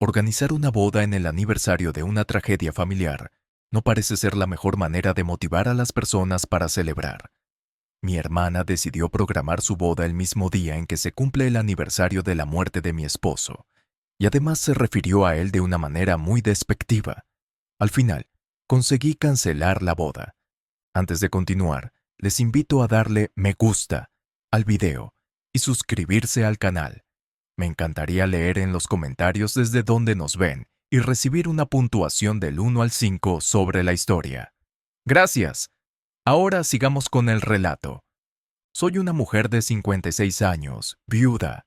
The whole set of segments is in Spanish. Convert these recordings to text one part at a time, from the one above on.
Organizar una boda en el aniversario de una tragedia familiar no parece ser la mejor manera de motivar a las personas para celebrar. Mi hermana decidió programar su boda el mismo día en que se cumple el aniversario de la muerte de mi esposo, y además se refirió a él de una manera muy despectiva. Al final, conseguí cancelar la boda. Antes de continuar, les invito a darle me gusta al video y suscribirse al canal. Me encantaría leer en los comentarios desde dónde nos ven y recibir una puntuación del 1 al 5 sobre la historia. Gracias. Ahora sigamos con el relato. Soy una mujer de 56 años, viuda,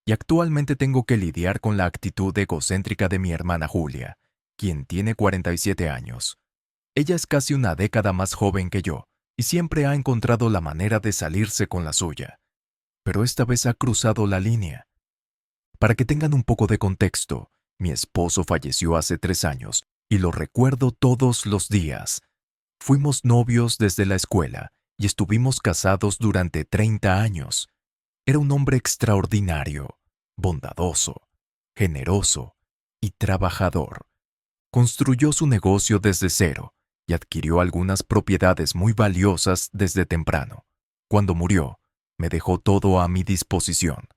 y actualmente tengo que lidiar con la actitud egocéntrica de mi hermana Julia, quien tiene 47 años. Ella es casi una década más joven que yo y siempre ha encontrado la manera de salirse con la suya. Pero esta vez ha cruzado la línea. Para que tengan un poco de contexto, mi esposo falleció hace 3 años y lo recuerdo todos los días. Fuimos novios desde la escuela y estuvimos casados durante 30 años. Era un hombre extraordinario, bondadoso, generoso y trabajador. Construyó su negocio desde cero y adquirió algunas propiedades muy valiosas desde temprano. Cuando murió, me dejó todo a mi disposición.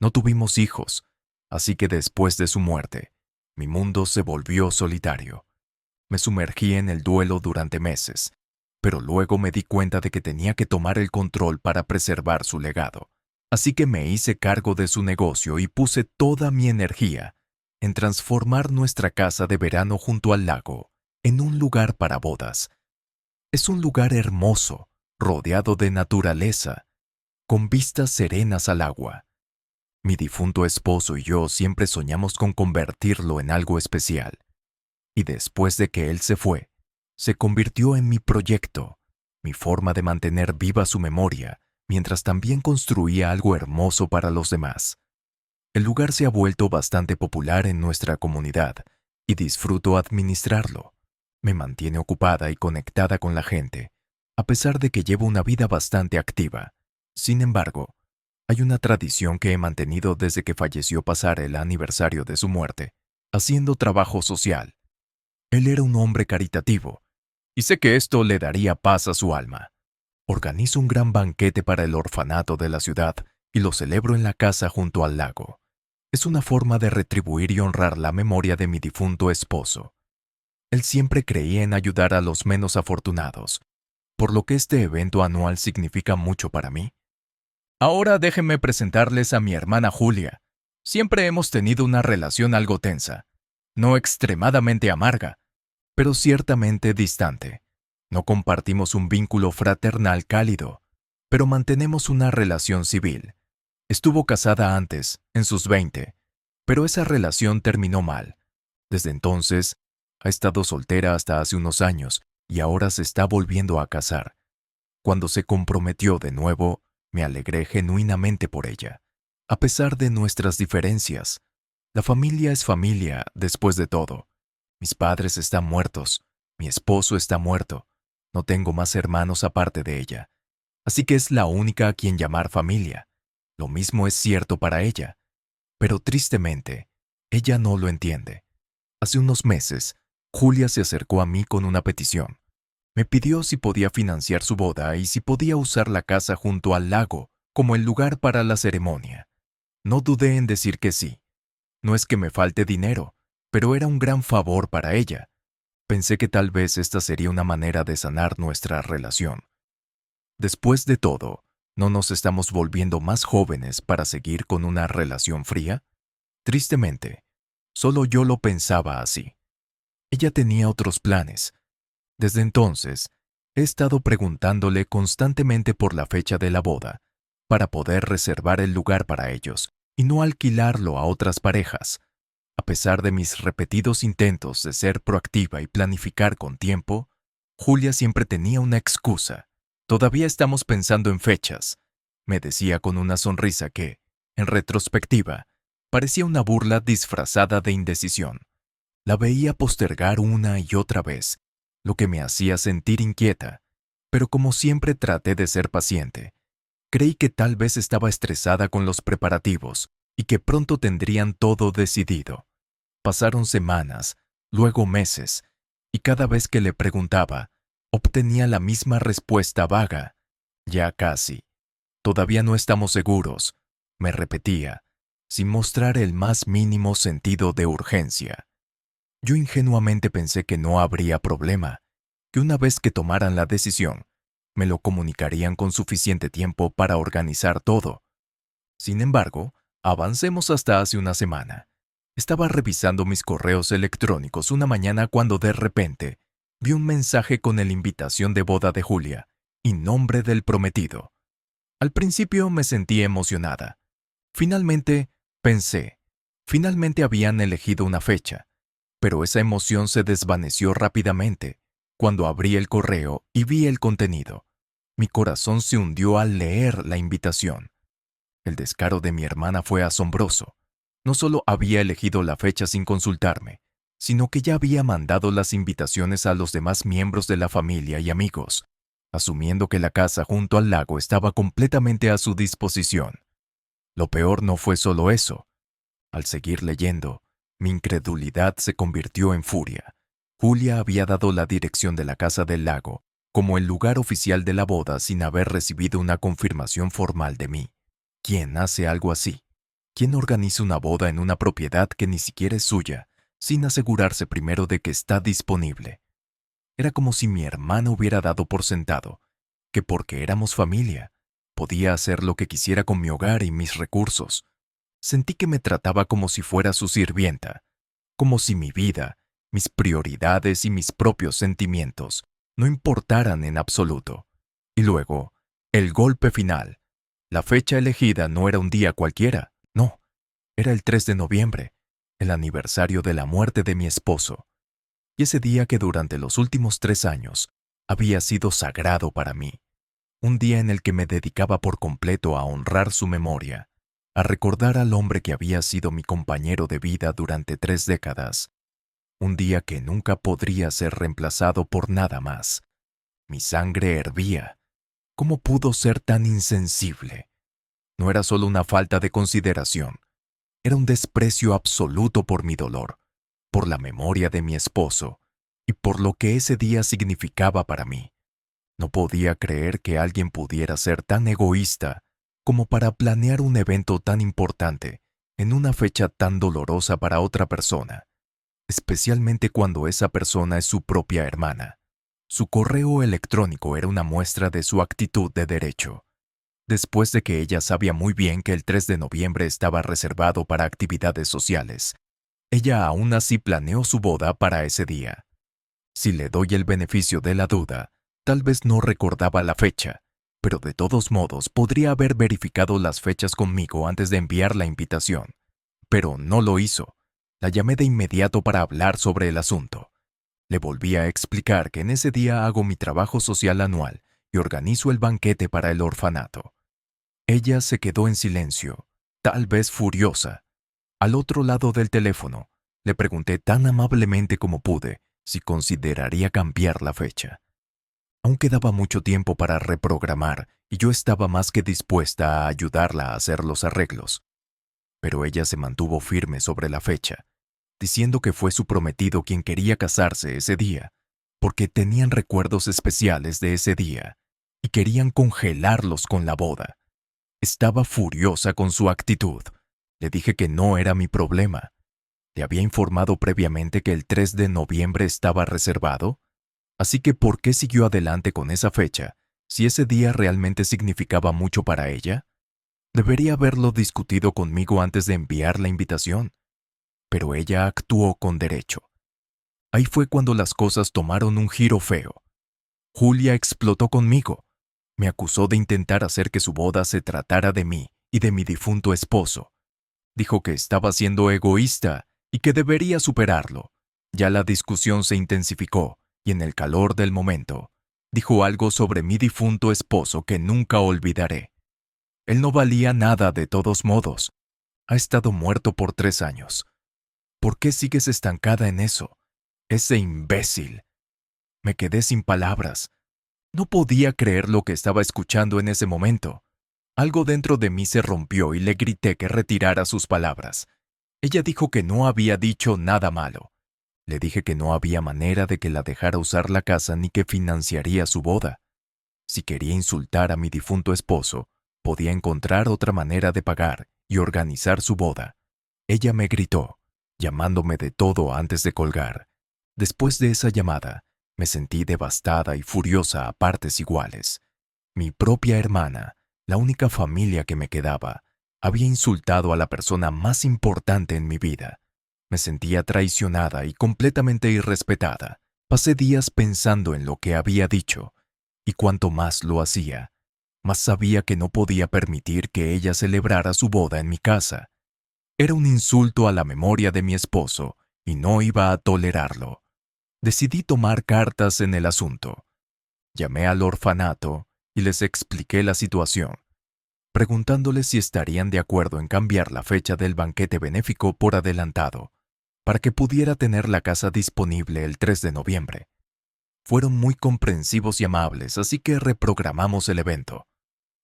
No tuvimos hijos, así que después de su muerte, mi mundo se volvió solitario. Me sumergí en el duelo durante meses, pero luego me di cuenta de que tenía que tomar el control para preservar su legado. Así que me hice cargo de su negocio y puse toda mi energía en transformar nuestra casa de verano junto al lago en un lugar para bodas. Es un lugar hermoso, rodeado de naturaleza, con vistas serenas al agua. Mi difunto esposo y yo siempre soñamos con convertirlo en algo especial. Y después de que él se fue, se convirtió en mi proyecto, mi forma de mantener viva su memoria, mientras también construía algo hermoso para los demás. El lugar se ha vuelto bastante popular en nuestra comunidad y disfruto administrarlo. Me mantiene ocupada y conectada con la gente, a pesar de que llevo una vida bastante activa. Sin embargo, hay una tradición que he mantenido desde que falleció pasar el aniversario de su muerte, haciendo trabajo social. Él era un hombre caritativo, y sé que esto le daría paz a su alma. Organizo un gran banquete para el orfanato de la ciudad y lo celebro en la casa junto al lago. Es una forma de retribuir y honrar la memoria de mi difunto esposo. Él siempre creía en ayudar a los menos afortunados, por lo que este evento anual significa mucho para mí. Ahora déjenme presentarles a mi hermana Julia. Siempre hemos tenido una relación algo tensa, no extremadamente amarga, pero ciertamente distante. No compartimos un vínculo fraternal cálido, pero mantenemos una relación civil. Estuvo casada antes, en sus 20, pero esa relación terminó mal. Desde entonces, ha estado soltera hasta hace unos años y ahora se está volviendo a casar. Cuando se comprometió de nuevo, me alegré genuinamente por ella. A pesar de nuestras diferencias, la familia es familia después de todo. Mis padres están muertos, mi esposo está muerto, no tengo más hermanos aparte de ella, así que es la única a quien llamar familia. Lo mismo es cierto para ella, pero tristemente, ella no lo entiende. Hace unos meses, Julia se acercó a mí con una petición. Me pidió si podía financiar su boda y si podía usar la casa junto al lago como el lugar para la ceremonia. No dudé en decir que sí. No es que me falte dinero, pero era un gran favor para ella. Pensé que tal vez esta sería una manera de sanar nuestra relación. Después de todo, ¿no nos estamos volviendo más jóvenes para seguir con una relación fría? Tristemente, solo yo lo pensaba así. Ella tenía otros planes. Desde entonces, he estado preguntándole constantemente por la fecha de la boda, para poder reservar el lugar para ellos y no alquilarlo a otras parejas. A pesar de mis repetidos intentos de ser proactiva y planificar con tiempo, Julia siempre tenía una excusa. Todavía estamos pensando en fechas, me decía con una sonrisa que, en retrospectiva, parecía una burla disfrazada de indecisión. La veía postergar una y otra vez, lo que me hacía sentir inquieta, pero como siempre traté de ser paciente. Creí que tal vez estaba estresada con los preparativos y que pronto tendrían todo decidido. Pasaron semanas, luego meses, y cada vez que le preguntaba, obtenía la misma respuesta vaga. Ya casi. Todavía no estamos seguros, me repetía, sin mostrar el más mínimo sentido de urgencia. Yo ingenuamente pensé que no habría problema, que una vez que tomaran la decisión, me lo comunicarían con suficiente tiempo para organizar todo. Sin embargo, avancemos hasta hace una semana. Estaba revisando mis correos electrónicos una mañana cuando de repente vi un mensaje con la invitación de boda de Julia y nombre del prometido. Al principio me sentí emocionada. Finalmente habían elegido una fecha, pero esa emoción se desvaneció rápidamente cuando abrí el correo y vi el contenido. Mi corazón se hundió al leer la invitación. El descaro de mi hermana fue asombroso. No solo había elegido la fecha sin consultarme, sino que ya había mandado las invitaciones a los demás miembros de la familia y amigos, asumiendo que la casa junto al lago estaba completamente a su disposición. Lo peor no fue solo eso. Al seguir leyendo, mi incredulidad se convirtió en furia. Julia había dado la dirección de la casa del lago como el lugar oficial de la boda sin haber recibido una confirmación formal de mí. ¿Quién hace algo así? ¿Quién organiza una boda en una propiedad que ni siquiera es suya, sin asegurarse primero de que está disponible? Era como si mi hermana hubiera dado por sentado que porque éramos familia, podía hacer lo que quisiera con mi hogar y mis recursos. Sentí que me trataba como si fuera su sirvienta, como si mi vida, mis prioridades y mis propios sentimientos no importaran en absoluto. Y luego, el golpe final. La fecha elegida no era un día cualquiera, no, era el 3 de noviembre, el aniversario de la muerte de mi esposo. Y ese día que durante los últimos 3 años había sido sagrado para mí. Un día en el que me dedicaba por completo a honrar su memoria, a recordar al hombre que había sido mi compañero de vida durante 3 décadas. Un día que nunca podría ser reemplazado por nada más. Mi sangre hervía. ¿Cómo pudo ser tan insensible? No era solo una falta de consideración, era un desprecio absoluto por mi dolor, por la memoria de mi esposo y por lo que ese día significaba para mí. No podía creer que alguien pudiera ser tan egoísta como para planear un evento tan importante en una fecha tan dolorosa para otra persona, especialmente cuando esa persona es su propia hermana. Su correo electrónico era una muestra de su actitud de derecho. Después de que ella sabía muy bien que el 3 de noviembre estaba reservado para actividades sociales, ella aún así planeó su boda para ese día. Si le doy el beneficio de la duda, tal vez no recordaba la fecha, pero de todos modos podría haber verificado las fechas conmigo antes de enviar la invitación. Pero no lo hizo. La llamé de inmediato para hablar sobre el asunto. Le volví a explicar que en ese día hago mi trabajo social anual y organizo el banquete para el orfanato. Ella se quedó en silencio, tal vez furiosa. Al otro lado del teléfono, le pregunté tan amablemente como pude si consideraría cambiar la fecha. Aún quedaba mucho tiempo para reprogramar y yo estaba más que dispuesta a ayudarla a hacer los arreglos. Pero ella se mantuvo firme sobre la fecha, diciendo que fue su prometido quien quería casarse ese día, porque tenían recuerdos especiales de ese día y querían congelarlos con la boda. Estaba furiosa con su actitud. Le dije que no era mi problema. Le había informado previamente que el 3 de noviembre estaba reservado, así que ¿por qué siguió adelante con esa fecha si ese día realmente significaba mucho para ella? Debería haberlo discutido conmigo antes de enviar la invitación. Pero ella actuó con derecho. Ahí fue cuando las cosas tomaron un giro feo. Julia explotó conmigo. Me acusó de intentar hacer que su boda se tratara de mí y de mi difunto esposo. Dijo que estaba siendo egoísta y que debería superarlo. Ya la discusión se intensificó y en el calor del momento, dijo algo sobre mi difunto esposo que nunca olvidaré. Él no valía nada de todos modos. Ha estado muerto por 3 años. ¿Por qué sigues estancada en eso? Ese imbécil. Me quedé sin palabras. No podía creer lo que estaba escuchando en ese momento. Algo dentro de mí se rompió y le grité que retirara sus palabras. Ella dijo que no había dicho nada malo. Le dije que no había manera de que la dejara usar la casa ni que financiaría su boda. Si quería insultar a mi difunto esposo, podía encontrar otra manera de pagar y organizar su boda. Ella me gritó, llamándome de todo antes de colgar. Después de esa llamada, me sentí devastada y furiosa a partes iguales. Mi propia hermana, la única familia que me quedaba, había insultado a la persona más importante en mi vida. Me sentía traicionada y completamente irrespetada. Pasé días pensando en lo que había dicho, y cuanto más lo hacía, más sabía que no podía permitir que ella celebrara su boda en mi casa. Era un insulto a la memoria de mi esposo, y no iba a tolerarlo. Decidí tomar cartas en el asunto. Llamé al orfanato y les expliqué la situación, preguntándoles si estarían de acuerdo en cambiar la fecha del banquete benéfico por adelantado, para que pudiera tener la casa disponible el 3 de noviembre. Fueron muy comprensivos y amables, así que reprogramamos el evento.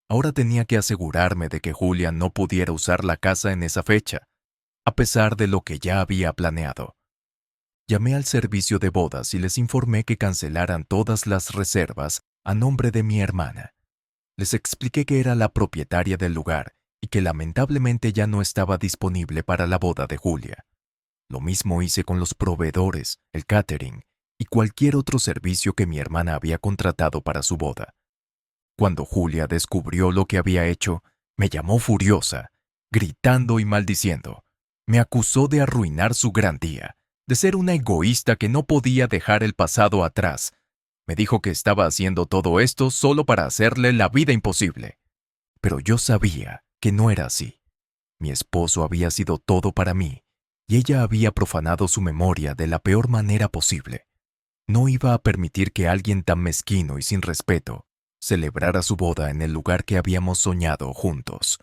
Ahora tenía que asegurarme de que Julia no pudiera usar la casa en esa fecha, a pesar de lo que ya había planeado. Llamé al servicio de bodas y les informé que cancelaran todas las reservas a nombre de mi hermana. Les expliqué que era la propietaria del lugar y que lamentablemente ya no estaba disponible para la boda de Julia. Lo mismo hice con los proveedores, el catering y cualquier otro servicio que mi hermana había contratado para su boda. Cuando Julia descubrió lo que había hecho, me llamó furiosa, gritando y maldiciendo. Me acusó de arruinar su gran día, de ser una egoísta que no podía dejar el pasado atrás. Me dijo que estaba haciendo todo esto solo para hacerle la vida imposible. Pero yo sabía que no era así. Mi esposo había sido todo para mí, y ella había profanado su memoria de la peor manera posible. No iba a permitir que alguien tan mezquino y sin respeto celebrara su boda en el lugar que habíamos soñado juntos.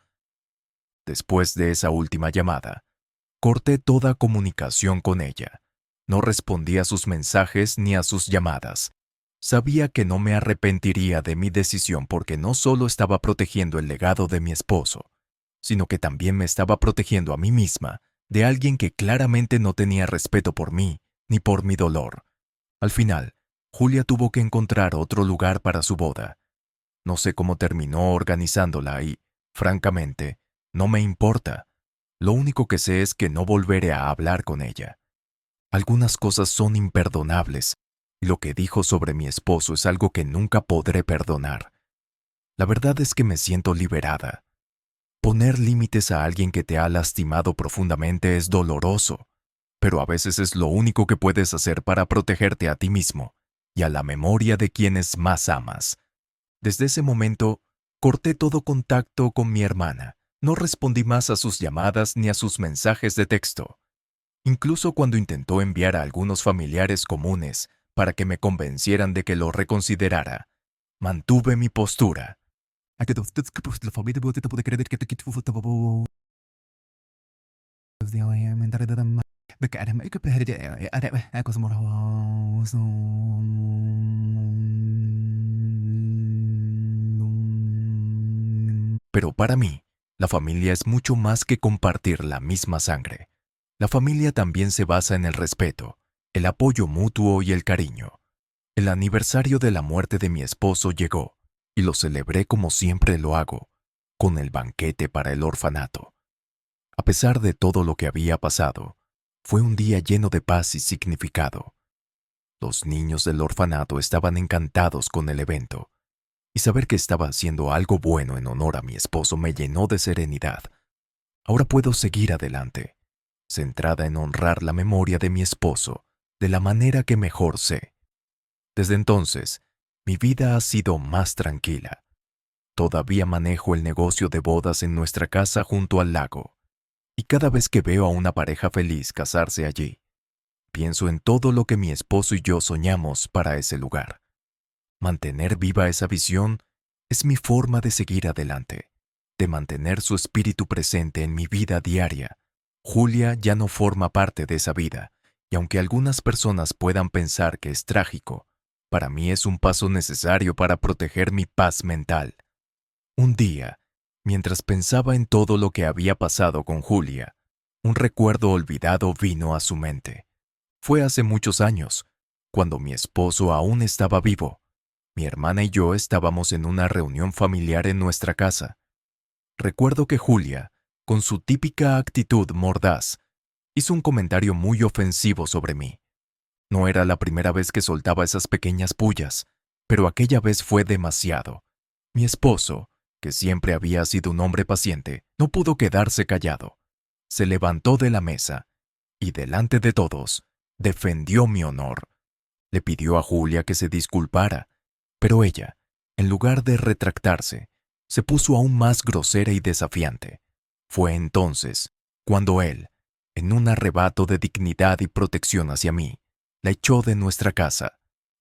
Después de esa última llamada, corté toda comunicación con ella. No respondí a sus mensajes ni a sus llamadas. Sabía que no me arrepentiría de mi decisión porque no solo estaba protegiendo el legado de mi esposo, sino que también me estaba protegiendo a mí misma de alguien que claramente no tenía respeto por mí ni por mi dolor. Al final, Julia tuvo que encontrar otro lugar para su boda. No sé cómo terminó organizándola y, francamente, no me importa. Lo único que sé es que no volveré a hablar con ella. Algunas cosas son imperdonables, y lo que dijo sobre mi esposo es algo que nunca podré perdonar. La verdad es que me siento liberada. Poner límites a alguien que te ha lastimado profundamente es doloroso, pero a veces es lo único que puedes hacer para protegerte a ti mismo y a la memoria de quienes más amas. Desde ese momento, corté todo contacto con mi hermana. No respondí más a sus llamadas ni a sus mensajes de texto. Incluso cuando intentó enviar a algunos familiares comunes para que me convencieran de que lo reconsiderara, mantuve mi postura. Pero para mí, la familia es mucho más que compartir la misma sangre. La familia también se basa en el respeto, el apoyo mutuo y el cariño. El aniversario de la muerte de mi esposo llegó, y lo celebré como siempre lo hago, con el banquete para el orfanato. A pesar de todo lo que había pasado, fue un día lleno de paz y significado. Los niños del orfanato estaban encantados con el evento, y saber que estaba haciendo algo bueno en honor a mi esposo me llenó de serenidad. Ahora puedo seguir adelante, centrada en honrar la memoria de mi esposo de la manera que mejor sé. Desde entonces, mi vida ha sido más tranquila. Todavía manejo el negocio de bodas en nuestra casa junto al lago, y cada vez que veo a una pareja feliz casarse allí, pienso en todo lo que mi esposo y yo soñamos para ese lugar. Mantener viva esa visión es mi forma de seguir adelante, de mantener su espíritu presente en mi vida diaria. Julia ya no forma parte de esa vida, y aunque algunas personas puedan pensar que es trágico, para mí es un paso necesario para proteger mi paz mental. Un día, mientras pensaba en todo lo que había pasado con Julia, Un recuerdo olvidado vino a su mente. Fue hace muchos años, cuando mi esposo aún estaba vivo. Mi hermana y yo estábamos en una reunión familiar en nuestra casa. Recuerdo que Julia, con su típica actitud mordaz, hizo un comentario muy ofensivo sobre mí. No era la primera vez que soltaba esas pequeñas pullas, pero aquella vez fue demasiado. Mi esposo, que siempre había sido un hombre paciente, no pudo quedarse callado. Se levantó de la mesa y, delante de todos, defendió mi honor. Le pidió a Julia que se disculpara, pero ella, en lugar de retractarse, se puso aún más grosera y desafiante. Fue entonces cuando él, en un arrebato de dignidad y protección hacia mí, la echó de nuestra casa.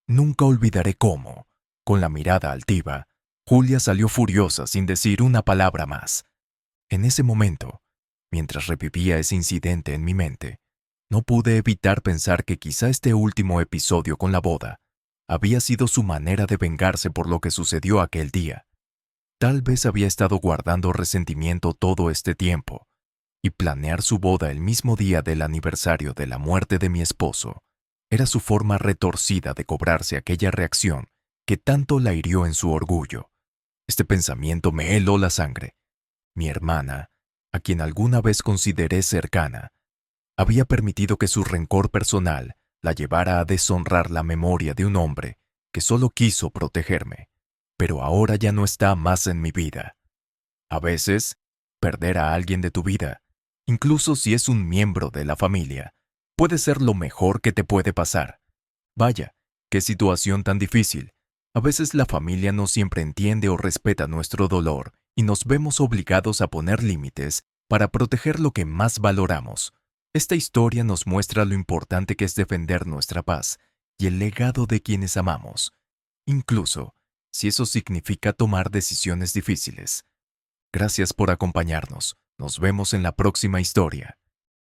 Nunca olvidaré cómo, con la mirada altiva, Julia salió furiosa sin decir una palabra más. En ese momento, mientras revivía ese incidente en mi mente, no pude evitar pensar que quizá este último episodio con la boda había sido su manera de vengarse por lo que sucedió aquel día. Tal vez había estado guardando resentimiento todo este tiempo, y planear su boda el mismo día del aniversario de la muerte de mi esposo era su forma retorcida de cobrarse aquella reacción que tanto la hirió en su orgullo. Este pensamiento me heló la sangre. Mi hermana, a quien alguna vez consideré cercana, había permitido que su rencor personal la llevara a deshonrar la memoria de un hombre que solo quiso protegerme, pero ahora ya no está más en mi vida. A veces, perder a alguien de tu vida, incluso si es un miembro de la familia, puede ser lo mejor que te puede pasar. Vaya, qué situación tan difícil. A veces la familia no siempre entiende o respeta nuestro dolor y nos vemos obligados a poner límites para proteger lo que más valoramos. Esta historia nos muestra lo importante que es defender nuestra paz y el legado de quienes amamos, incluso si eso significa tomar decisiones difíciles. Gracias por acompañarnos. Nos vemos en la próxima historia.